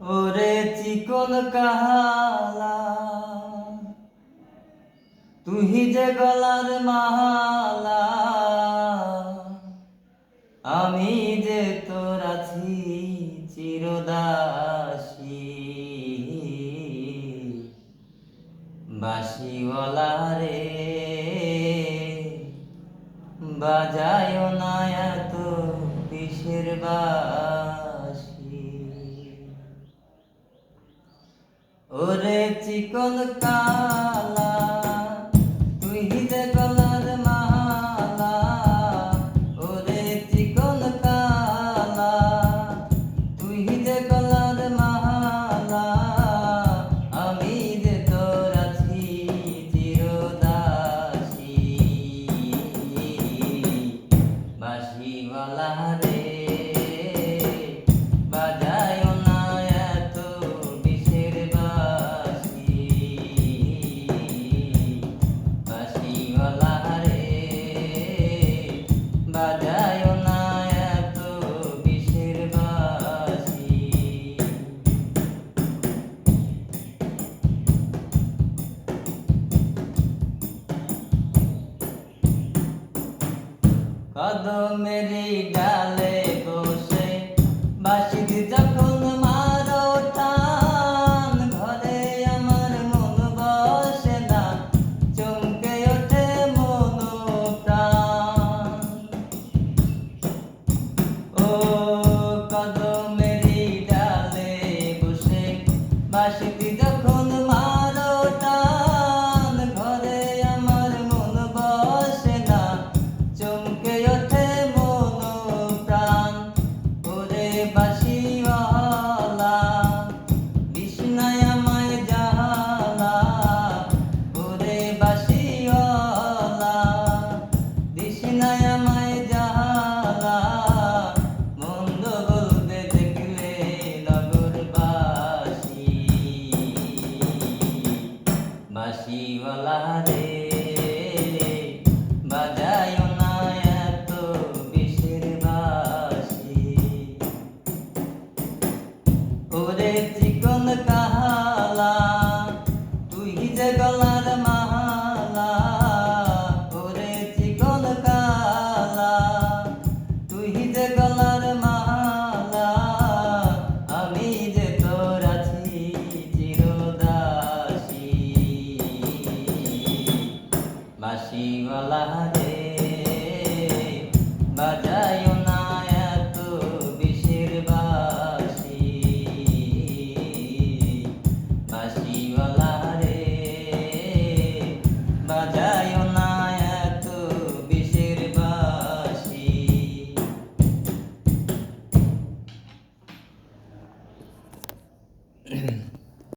ওরে চিকন কাহালা তুহি যে গলার মালা, আমি যে তোর আছি চিরদাসী। বাঁশিওয়ালা রে বাজায় না এত কিসের বাঁশি। ওরে চিকন কালা তুই যে গলার মালা, ওরে চিকন কালা তুই যে গলার মালা, আমি যে তোর আছি চিরদাসী। বাঁশিওয়ালা রে বাজায় না এত কিসের বাঁশি। বাঁশিওয়ালা রে বাজায় না এত কিসের বাঁশি। কদমেরই ডালে বসে বাঁশি যখন মারো টান, ঘরে আমার মন বসে না, চমকে ওঠে মন প্রাণ। ও কদমেরই ডালে বসে বাঁশি যখন মারো টান, ঘরে আমার মন বসে না, চমকে ওঠে মন প্রাণ। ওরে বাঁশিওয়ালা বিষ্ণায় আমায় জ্বালা, ওরে বাঁশিওয়ালা বিষ্ণায় আমায় জ্বালা, মন্দ বলতে দেখলে নগরবাসী। বাঁশিওয়ালা রে বাজায় না এত কিসের বাঁশি। ওরে চিকন কাহালা তুই যে গলার মালা, ওরে চিকন কালা তুই যে গলার মালা, আমি যে তোর আছি চিরদাসী। বাঁশিওয়ালা রে বাজায় না এত কিসের বাঁশি। বাঁশিওয়ালা রে বাজায় না এত কিসের বাঁশি।